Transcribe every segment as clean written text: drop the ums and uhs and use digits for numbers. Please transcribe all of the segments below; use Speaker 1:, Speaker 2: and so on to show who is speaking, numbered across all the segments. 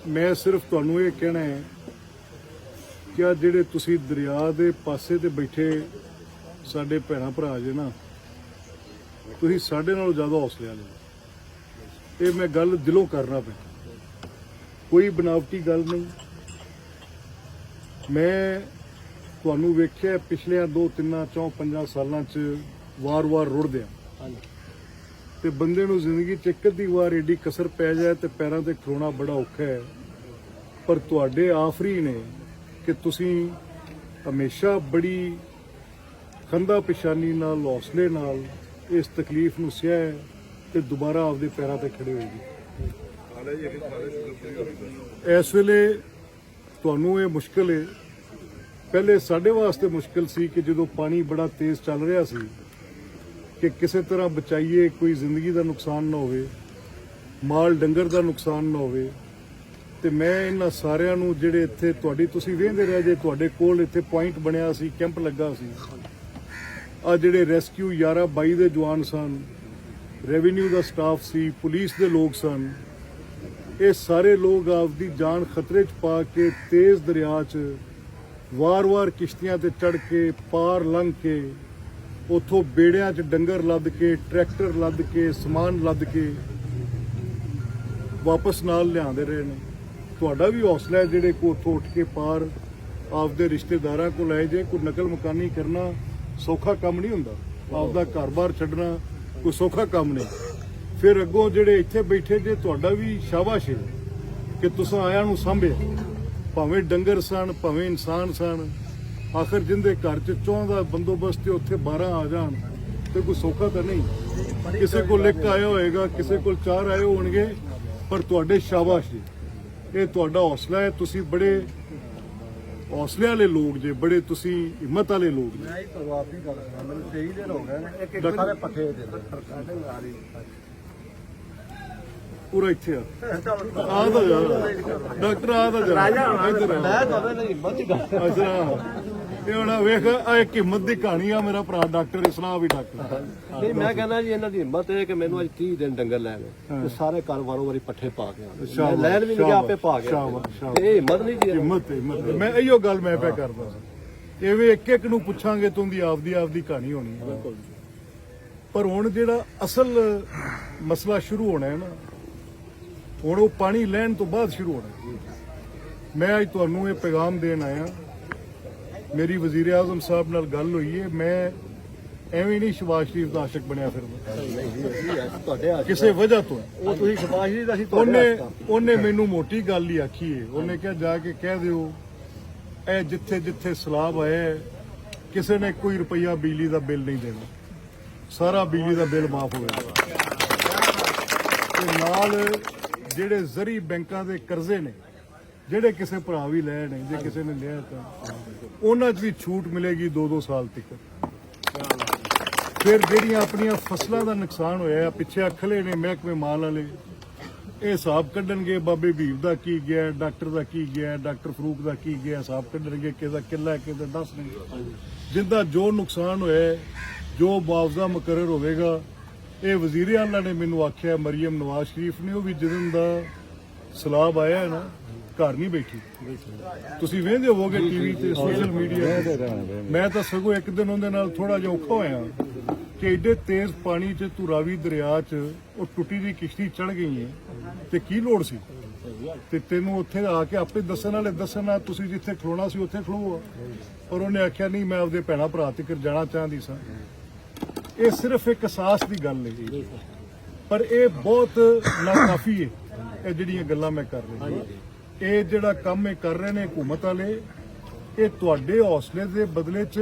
Speaker 1: मैं सिर्फ तुहानू ये कहना है कि आ जिहड़े तुसीं दरिया दे पासे ते बैठे साडे भैणां भरा जे ना, तुसीं साडे नालों ज़्यादा हौसले वाले। ये मैं गल दिलों करना पे, कोई बनावटी गल नहीं। मैं तुहानू वेख्या पिछले 2 3 4 5 सालों च वार वार रुड़दिया ते बंदे नू जिंदगी च एक अद्धी वार एडी कसर पै जाए तो पैरों ते खलोना बड़ा औखा है। पर तुहाडे आफरी ने कि तुसीं हमेशा बड़ी खंदा पिशानी नाल हौसले नाल इस तकलीफ नू सहा है ते दोबारा आपदे पैरों ते खड़े होएगी। इस वेले तुहानू ये मुश्किल है, पहले साडे वास्ते मुश्किल सी कि जदों पानी बड़ा तेज़ चल रहा सी कि किसी तरह बचाइए, कोई जिंदगी का नुकसान ना होवे, माल डंगर का नुकसान ना होवे। ते मैं इन्हां सारिआं नूं जिहड़े इत्थे तुहाडी तुसीं वेंदे रह जे, तुहाडे कोल इत्थे पॉइंट बनिया सी, कैंप लगा सी, आ जिहड़े रेस्क्यू 11 22 दे जवान सन, रेवन्यू का स्टाफ सी, पुलिस दे लोग सन, ये सारे लोग आपदी जान खतरे च पा के तेज़ दरिया च वार वार किश्तियां ते चढ़ के पार लंघ के उथों बेड़ियां च डंगर लद के, ट्रैक्टर लद के, समान लद के वापस नाल लिआंदे रहे ने। तुहाडा भी हौसला है जिहड़े को उथों उठ के पार आपदे रिश्तेदारां को लै जे। कोई नकल मकानी करना सौखा काम नहीं हुंदा, आपदा घर बार छड्डना कोई सौखा काम नहीं। फिर अगों जिहड़े इत्थे बैठे जे, तुहाडा भी शाबाश है कि तुसां आयां नूं सांभिआ, भावें डंगर सन भावें इंसान सन। आखिर जिंदे घर च 4 का बंदोबस्त उत्थे 12 आ जान तो कोई सौखा तो नहीं। किसी को लिख आया होएगा, किसी को 4 आए होणगे, पर तुहाडे शाबाश जी, ये तुहाडा हौसला है। तुसीं बड़े हौसले वाले लोग जे, बड़े तुसीं हिम्मत वाले लोग जे। पूरा इत्थे आ तो जा डॉक्टर आ तो जा अच्छा ये हुण वेख एक हिम्मत की कहानी आ। मेरा भरा डॉक्टर इस्लाम भी डॉक्टर
Speaker 2: नहीं, मैं कहना जी इन्हां दी हिम्मत है कि मैनू अज 30 दिन डंगर लैने ते सारे घर वारों वारी पट्ठे पा के आने, लैन भी नहीं गया, आपे पा गया। ये हिम्मत नहीं जी,
Speaker 1: हिम्मत मैं इहो गल मैं पे करदा सी। एवें एक एक नूं पुछांगे तो उहदी आपदी कहानी होनी है। पर हुण जिहड़ा असल मसला शुरू होना है ना, हुण वो पानी लैण तो बाद शुरू होना। मैं अज तुहानूं ये पैगाम देण आया, मेरी वजीर आजम साहब नाल गल हुई है। मैं एवें नहीं शबाज शरीफ का आशिक बनया फिरदा किसी वजह तो। उन्हें मैनू मोटी गल ही आखी है। उन्हें क्या जाके कह दिओ ए जिथे जिथे सलाब आया किसी ने कोई रुपया बिजली का बिल नहीं देना, सारा बिजली का बिल माफ हो गया। नाल जिहड़े जरी बैंकां दे कर्जे ने, ਜਿਹੜੇ ਕਿਸੇ ਭਰਾ ਵੀ ਲੈ ਨੇ, ਜੇ ਕਿਸੇ ਨੇ ਲਿਆ ਤਾਂ ਉਹਨਾਂ 'ਚ ਵੀ ਛੂਟ ਮਿਲੇਗੀ 2-2 ਸਾਲ ਤੱਕ। ਫਿਰ ਜਿਹੜੀਆਂ ਆਪਣੀਆਂ ਫਸਲਾਂ ਦਾ ਨੁਕਸਾਨ ਹੋਇਆ, ਪਿੱਛੇ ਅਖਲੇ ਨੇ ਮਹਿਕਮੇ ਮਾਲ ਵਾਲੇ, ਇਹ ਹਿਸਾਬ ਕੱਢਣਗੇ ਬਾਬੇ ਭੀਮ ਦਾ ਕੀ ਗਿਆ, ਡਾਕਟਰ ਦਾ ਕੀ ਗਿਆ, ਡਾਕਟਰ ਫਰੂਕ ਦਾ ਕੀ ਗਿਆ, ਹਿਸਾਬ ਕੱਢਣਗੇ ਕਿਹਦਾ ਕਿੱਲਾ ਕਿਹਦਾ ਦੱਸਣਗੇ। ਜਿੰਦਾ ਜੋ ਨੁਕਸਾਨ ਹੋਇਆ, ਜੋ ਮੁਆਵਜ਼ਾ ਮੁਕਰਰ ਹੋਵੇਗਾ, ਇਹ ਵਜ਼ੀਰ ਆਲਾ ਨੇ ਮੈਨੂੰ ਆਖਿਆ, ਮਰੀਮ ਨਵਾਜ਼ ਸ਼ਰੀਫ ਨੇ, ਉਹ ਵੀ ਜਦੋਂ ਦਾ ਸਲਾਬ ਆਇਆ ਹੈ ਨਾ घर नहीं बैठी। तुसीं वेंदे होवोगे टीवी ते सोशल मीडिया। मैं तो सगों एक दिन उहदे नाल थोड़ा जिहा औखा होया कि एडे तेज़ पानी च तू रावी दरिया च वो टुटी दी किश्ती चढ़ गई है ते की लोड़ सी ते तैनूं उत्थे आके आपे दस्सण वाले दस्सण, तुसीं जिथे खलोना सी उत्थे खलोवो। पर उन्हें आख्या नहीं, मैं आपदे भैणां भरा तक जाना चाहती सां। ये सिर्फ एक एहसास की गल है, पर यह बहुत नाकाफी है। ये जिहड़ियां गल्लां मैं कर रहा, ਇਹ ਜਿਹੜਾ ਕੰਮ ਇਹ ਕਰ ਰਹੇ ਨੇ ਹਕੂਮਤ ਵਾਲੇ, ਇਹ ਤੁਹਾਡੇ ਹੌਸਲੇ ਦੇ ਬਦਲੇ 'ਚ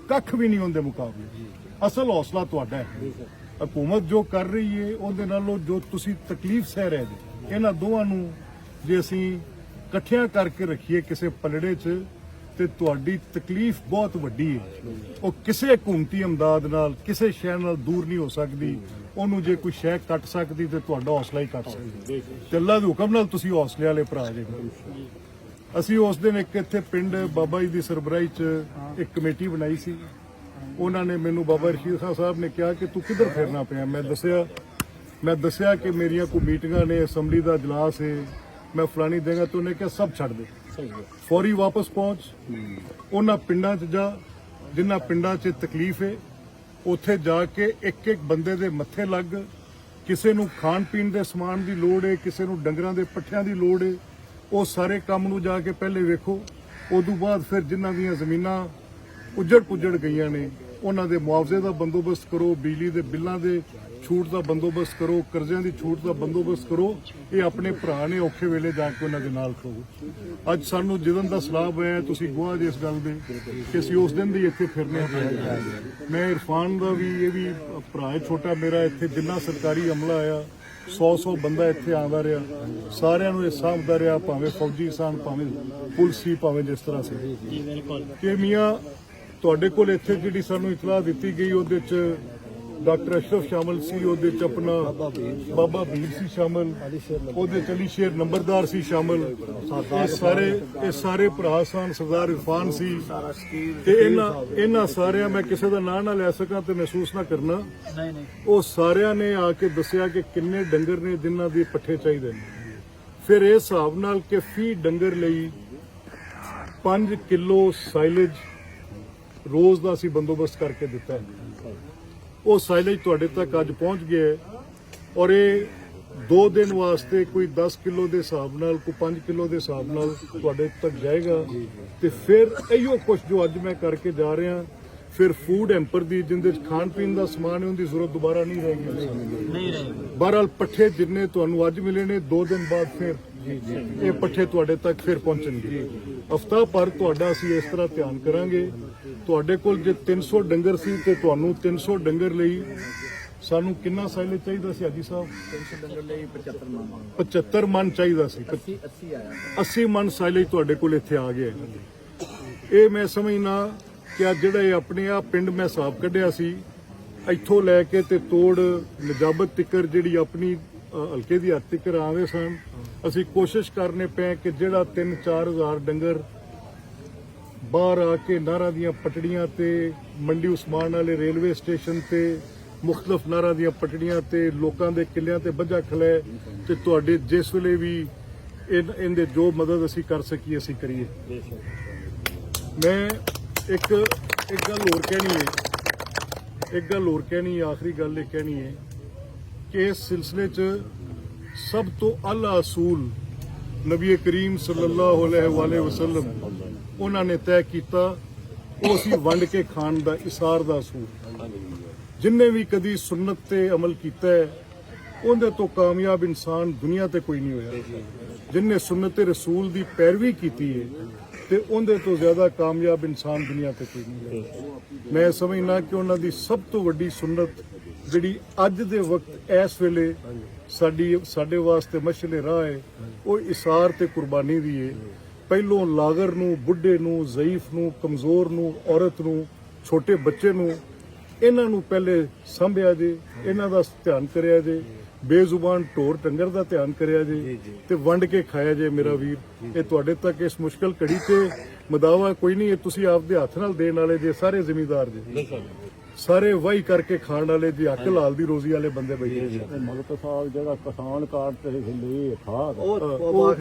Speaker 1: ਕੱਖ ਵੀ ਨਹੀਂ ਹੁੰਦੇ ਮੁਕਾਬਲੇ। ਅਸਲ ਹੌਸਲਾ ਤੁਹਾਡਾ ਹੈ। ਹਕੂਮਤ ਜੋ ਕਰ ਰਹੀ ਹੈ ਉਹਦੇ ਨਾਲੋਂ ਜੋ ਤੁਸੀਂ ਤਕਲੀਫ ਸਹਿ ਰਹੇ ਜੀ, ਇਹਨਾਂ ਦੋਵਾਂ ਨੂੰ ਜੇ ਅਸੀਂ ਇਕੱਠਿਆਂ ਕਰਕੇ ਰੱਖੀਏ ਕਿਸੇ ਪਲੜੇ 'ਚ ਤੇ ਤੁਹਾਡੀ ਤਕਲੀਫ ਬਹੁਤ ਵੱਡੀ ਹੈ। ਉਹ ਕਿਸੇ ਹਕੂਮਤੀ ਇਮਦਾਦ ਨਾਲ ਕਿਸੇ ਸ਼ੈ ਨਾਲ ਦੂਰ ਨਹੀਂ ਹੋ ਸਕਦੀ। ਉਹਨੂੰ ਜੇ ਕੋਈ ਸ਼ੈ ਕੱਟ ਸਕਦੀ ਤੇ ਤੁਹਾਡਾ ਹੌਸਲਾ ਹੀ ਕੱਟ ਸਕਦੀ। ਤੇ ਅੱਲਾ ਦੇ ਹੁਕਮ ਨਾਲ ਤੁਸੀਂ ਹੌਸਲੇ ਵਾਲੇ ਭਰਾ ਜੇ। ਅਸੀਂ ਉਸ ਦਿਨ ਇੱਕ ਇੱਥੇ ਪਿੰਡ ਬਾਬਾ ਜੀ ਦੀ ਸਰਬਰਾਹੀ 'ਚ ਇੱਕ ਕਮੇਟੀ ਬਣਾਈ ਸੀ। ਉਹਨਾਂ ਨੇ ਮੈਨੂੰ ਬਾਬਾ ਰਸ਼ੀਦ ਖਾਨ ਸਾਹਿਬ ਨੇ ਕਿਹਾ ਕਿ ਤੂੰ ਕਿੱਧਰ ਫਿਰਨਾ ਪਿਆ। ਮੈਂ ਦੱਸਿਆ ਕਿ ਮੇਰੀਆਂ ਕੋਈ ਮੀਟਿੰਗਾਂ ਨੇ, ਅਸੈਂਬਲੀ ਦਾ ਇਜਲਾਸ ਹੈ, ਮੈਂ ਫਲਾਣੀ ਦੇਗਾ ਤੇ ਉਹਨੇ ਕਿਹਾ ਸਭ ਛੱਡ ਦੇ, ਫੌਰੀ ਵਾਪਸ ਪਹੁੰਚ, ਉਹਨਾਂ ਪਿੰਡਾਂ 'ਚ ਜਾ ਜਿਨ੍ਹਾਂ ਪਿੰਡਾਂ 'ਚ ਤਕਲੀਫ ਹੈ, ਉੱਥੇ ਜਾ ਕੇ ਇੱਕ ਇੱਕ ਬੰਦੇ ਦੇ ਮੱਥੇ ਲੱਗ। ਕਿਸੇ ਨੂੰ ਖਾਣ ਪੀਣ ਦੇ ਸਮਾਨ ਦੀ ਲੋੜ ਹੈ, ਕਿਸੇ ਨੂੰ ਡੰਗਰਾਂ ਦੇ ਪੱਠਿਆਂ ਦੀ ਲੋੜ ਹੈ, ਉਹ ਸਾਰੇ ਕੰਮ ਨੂੰ ਜਾ ਕੇ ਪਹਿਲੇ ਵੇਖੋ। ਉਦੋਂ ਬਾਅਦ ਫਿਰ ਜਿਨ੍ਹਾਂ ਦੀਆਂ ਜ਼ਮੀਨਾਂ ਉੱਜੜ ਪੁੱਜੜ ਗਈਆਂ ਨੇ ਉਹਨਾਂ ਦੇ ਮੁਆਵਜ਼ੇ ਦਾ ਬੰਦੋਬਸਤ ਕਰੋ, ਬਿਜਲੀ ਦੇ ਬਿੱਲਾਂ ਦੇ ਛੂਟ ਦਾ ਬੰਦੋਬਸਤ ਕਰੋ, ਕਰਜ਼ਿਆਂ ਦੀ ਛੂਟ ਦਾ ਬੰਦੋਬਸਤ ਕਰੋ। ਇਹ ਆਪਣੇ ਭਰਾ ਨੇ, ਔਖੇ ਵੇਲੇ ਜਾ ਕੇ ਉਹਨਾਂ ਦੇ ਨਾਲ ਖੜੋ। ਅੱਜ ਸਾਨੂੰ ਜਿਦਨ ਦਾ ਸਲਾਹ ਹੋਇਆ, ਤੁਸੀਂ ਗਵਾਹ ਜੇ ਇਸ ਗੱਲ ਦੇ ਕਿ ਅਸੀਂ ਉਸ ਦਿਨ ਦੀ ਇੱਥੇ ਫਿਰਨੇ ਆ। ਮੈਂ ਇਰਫਾਨ ਦਾ ਵੀ, ਇਹ ਵੀ ਭਰਾ ਹੈ ਛੋਟਾ ਮੇਰਾ, ਇੱਥੇ ਜਿੰਨਾ ਸਰਕਾਰੀ ਅਮਲਾ ਆਇਆ 100 ਬੰਦਾ ਇੱਥੇ ਆਉਂਦਾ ਰਿਹਾ, ਸਾਰਿਆਂ ਨੂੰ ਇਹ ਸਾਂਭਦਾ ਰਿਹਾ, ਭਾਵੇਂ ਫੌਜੀ ਸਨ, ਭਾਵੇਂ ਪੁਲਿਸ ਸੀ, ਭਾਵੇਂ ਜਿਸ ਤਰ੍ਹਾਂ ਸੀ। ਕਿ ਮੀਆਂ ਤੁਹਾਡੇ ਕੋਲ ਇੱਥੇ ਜਿਹੜੀ ਸਾਨੂੰ ਇਤਲਾਹ ਦਿੱਤੀ ਗਈ ਉਹਦੇ 'ਚ ਡਾਕਟਰ ਅਸ਼ਰਫ ਸ਼ਾਮਲ ਸੀ, ਉਹਦੇ 'ਚ ਆਪਣਾ ਬਾਬਾ ਵੀਰ ਸੀ ਸ਼ਾਮਲ, ਉਹਦੇ 'ਚ ਅਲੀ ਸ਼ੇਰ ਨੰਬਰਦਾਰ ਸੀ ਸ਼ਾਮਲ, ਇਹ ਸਾਰੇ ਭਰਾ ਸਨ, ਸਰਦਾਰ ਇਰਫਾਨ ਸੀ। ਤੇ ਇਹਨਾਂ ਸਾਰਿਆਂ, ਮੈਂ ਕਿਸੇ ਦਾ ਨਾਂ ਨਾ ਲੈ ਸਕਾਂ ਤੇ ਮਹਿਸੂਸ ਨਾ ਕਰਨਾ, ਉਹ ਸਾਰਿਆਂ ਨੇ ਆ ਕੇ ਦੱਸਿਆ ਕਿ ਕਿੰਨੇ ਡੰਗਰ ਨੇ ਜਿਨ੍ਹਾਂ ਦੇ ਪੱਠੇ ਚਾਹੀਦੇ ਨੇ। ਫਿਰ ਇਹ ਹਿਸਾਬ ਨਾਲ ਕਿ ਫੀ ਡੰਗਰ ਲਈ 5 ਕਿਲੋ ਸਾਈਲੇਜ ਰੋਜ਼ ਦਾ ਅਸੀਂ ਬੰਦੋਬਸਤ ਕਰਕੇ ਦਿੱਤਾ ਹੈ। ਉਹ ਸਾਈਲੇਜ ਤੁਹਾਡੇ ਤੱਕ ਅੱਜ ਪਹੁੰਚ ਗਿਆ ਹੈ ਔਰ ਇਹ 2 ਦਿਨ ਵਾਸਤੇ ਕੋਈ 10 ਕਿਲੋ ਦੇ ਹਿਸਾਬ ਨਾਲ, ਕੋਈ 5 ਕਿਲੋ ਦੇ ਹਿਸਾਬ ਨਾਲ ਤੁਹਾਡੇ ਤੱਕ ਜਾਏਗਾ। ਤੇ ਫਿਰ ਇਹੋ ਕੁਝ ਜੋ ਅੱਜ ਮੈਂ ਕਰਕੇ ਜਾ ਰਿਹਾ, ਫਿਰ ਫੂਡ ਹੈਂਪਰ ਦੀ ਜਿੰਦੇ ਚ ਖਾਣ ਪੀਣ ਦਾ ਸਮਾਨ ਹੈ ਉਹਦੀ ਜ਼ਰੂਰਤ ਦੁਬਾਰਾ ਨਹੀਂ ਰਹੇਗੀ। ਬਹਰਹਾਲ ਪੱਠੇ ਜਿੰਨੇ ਤੁਹਾਨੂੰ ਅੱਜ ਮਿਲੇ ਨੇ, 2 ਦਿਨ ਬਾਅਦ ਫਿਰ ਇਹ ਪੱਠੇ ਤੁਹਾਡੇ ਤੱਕ ਫਿਰ ਪਹੁੰਚਣਗੇ। ਹਫ਼ਤਾ ਭਰ ਤੁਹਾਡਾ ਅਸੀਂ ਇਸ ਤਰ੍ਹਾਂ ਧਿਆਨ ਕਰਾਂਗੇ। ਤੁਹਾਡੇ ਕੋਲ ਜੇ 300 ਡੰਗਰ ਸੀ ਤੇ ਤੁਹਾਨੂੰ 300 ਡੰਗਰ ਲਈ ਸਾਨੂੰ ਕਿੰਨਾ ਸਾਈਲੇਜ ਚਾਹੀਦਾ ਸੀ ਹਾਜੀ ਸਾਹਿਬ?
Speaker 3: 300 ਡੰਗਰ ਲਈ 75 ਮਣ
Speaker 1: 75 ਮਣ ਚਾਹੀਦਾ ਸੀ।
Speaker 3: 80 ਆਇਆ
Speaker 1: 80 ਮਣ ਸਾਈਲੇਜ ਤੁਹਾਡੇ ਕੋਲ ਇੱਥੇ ਆ ਗਿਆ। ਇਹ ਮੈਂ ਸਮਝਣਾ ਕਿ ਅੱਜ ਜਿਹੜਾ ਇਹ ਆਪਣੇ ਆ ਪਿੰਡ ਮੈਂ ਹਿਸਾਬ ਕੱਢਿਆ ਸੀ, ਇੱਥੋਂ ਲੈ ਕੇ ਤੇ ਤੋੜ ਨਜਾਬਤ ਤਿੱਕਰ ਜਿਹੜੀ ਆਪਣੀ ਹਲਕੇ ਦੀ ਹੱਦ ਤਿੱਕਰ ਆਵੇ ਸਨ, ਅਸੀਂ ਕੋਸ਼ਿਸ਼ ਕਰਨੇ ਪਏ ਕਿ ਜਿਹੜਾ 3-4 ਹਜ਼ਾਰ ਡੰਗਰ ਬਾਹਰ ਆ ਕੇ ਨਾਰਾਂ ਦੀਆਂ ਪਟੜੀਆਂ ਤੇ, ਮੰਡੀ ਉਸਮਾਨ ਵਾਲੇ ਰੇਲਵੇ ਸਟੇਸ਼ਨ ਤੇ, ਮੁਖਤਲਫ ਨਾਰਾਂ ਦੀਆਂ ਪਟੜੀਆਂ ਤੇ, ਲੋਕਾਂ ਦੇ ਕਿੱਲਿਆਂ ਤੇ ਬੱਝਾ ਖਲੇ ਤੇ ਤੁਹਾਡੇ ਜਿਸ ਵੇਲੇ ਵੀ ਇਹਦੇ ਜੋ ਮਦਦ ਅਸੀਂ ਕਰ ਸਕੀਏ ਅਸੀਂ ਕਰੀਏ। ਮੈਂ ਇੱਕ ਗੱਲ ਹੋਰ ਕਹਿਣੀ ਹੈ, ਆਖਰੀ ਗੱਲ ਇਹ ਕਹਿਣੀ ਹੈ ਕਿ ਇਸ ਸਿਲਸਿਲੇ 'ਚ ਸਭ ਤੋਂ ਆਲਾ ਅਸੂਲ ਨਬੀ ਕਰੀਮ ਸੱਲੱਲਾਹੁ ਅਲੈਹਿ ਵਸੱਲਮ ਉਹਨਾਂ ਨੇ ਤੈਅ ਕੀਤਾ, ਉਹ ਅਸੀਂ ਵੰਡ ਕੇ ਖਾਣ ਦਾ, ਇਸਾਰ ਦਾ ਅਸੂਲ। ਜਿਨਨੇ ਵੀ ਕਦੀ ਸੁਨਨਤ ਤੇ ਅਮਲ ਕੀਤਾ ਹੈ ਉਹਦੇ ਤੋਂ ਕਾਮਯਾਬ ਇਨਸਾਨ ਦੁਨੀਆ ਤੇ ਕੋਈ ਨਹੀਂ ਹੋਇਆ। ਜਿਨਨੇ ਸੁਨਨਤ ਰਸੂਲ ਦੀ ਪੈਰਵੀ ਕੀਤੀ ਹੈ ਤੇ ਉਹਦੇ ਤੋਂ ਜ਼ਿਆਦਾ ਕਾਮਯਾਬ ਇਨਸਾਨ ਦੁਨੀਆ ਤੇ ਕੋਈ ਨਹੀਂ ਹੋਇਆ। ਮੈਂ ਸਮਝਣਾ ਕਿ ਉਹਨਾਂ ਦੀ ਸਭ ਤੋਂ ਵੱਡੀ ਸੁਨਨਤ ਜਿਹੜੀ ਅੱਜ ਦੇ ਵਕਤ ਇਸ ਵੇਲੇ ਸਾਡੇ ਵਾਸਤੇ ਮਸ਼ਅਲੇ ਰਾਹ ਹੈ, ਉਹ ਇਸਾਰ ਤੇ ਕੁਰਬਾਨੀ ਦੀ ਹੈ। ਪਹਿਲੋਂ ਲਾਗਰ ਨੂੰ, ਬੁੱਢੇ ਨੂੰ, ਜ਼ਈਫ ਨੂੰ, ਕਮਜ਼ੋਰ ਨੂੰ, ਔਰਤ ਨੂੰ, ਛੋਟੇ ਬੱਚੇ ਨੂੰ, ਇਹਨਾਂ ਨੂੰ ਪਹਿਲੇ ਸੰਭਿਆ ਜੇ, ਇਹਨਾਂ ਦਾ ਧਿਆਨ ਕਰਿਆ ਜੇ, ਬੇਜ਼ੁਬਾਨ ਢੋਰ ਡੰਗਰ ਦਾ ਧਿਆਨ ਕਰਿਆ ਜੇ ਤੇ ਵੰਡ ਕੇ ਖਾਇਆ ਜੇ। ਮੇਰਾ ਵੀਰ, ਇਹ ਤੁਹਾਡੇ ਤੱਕ ਇਸ ਮੁਸ਼ਕਲ ਘੜੀ ਤੇ ਮਦਾਵਾ ਕੋਈ ਨਹੀਂ, ਇਹ ਤੁਸੀਂ ਆਪਦੇ ਹੱਥ ਨਾਲ ਦੇਣ ਵਾਲੇ ਜੇ, ਸਾਰੇ ਜ਼ਿਮੀਂਦਾਰ ਜੇ, ਸਾਰੇ ਵਾਹੀ ਕਰਕੇ ਖਾਣ ਵਾਲੇ ਜੀ, ਹੱਕ ਲਾਲ ਦੀ ਰੋਜ਼ੀ ਵਾਲੇ ਬੰਦੇ ਬੈਠੇ ਜੀ।
Speaker 3: ਮਲਕ ਸਾਹਿਬ ਜਿਹੜਾ ਕਿਸਾਨ ਕਾਰਡ ਤੇ ਲਈ ਖਾਦ
Speaker 2: ਉਹ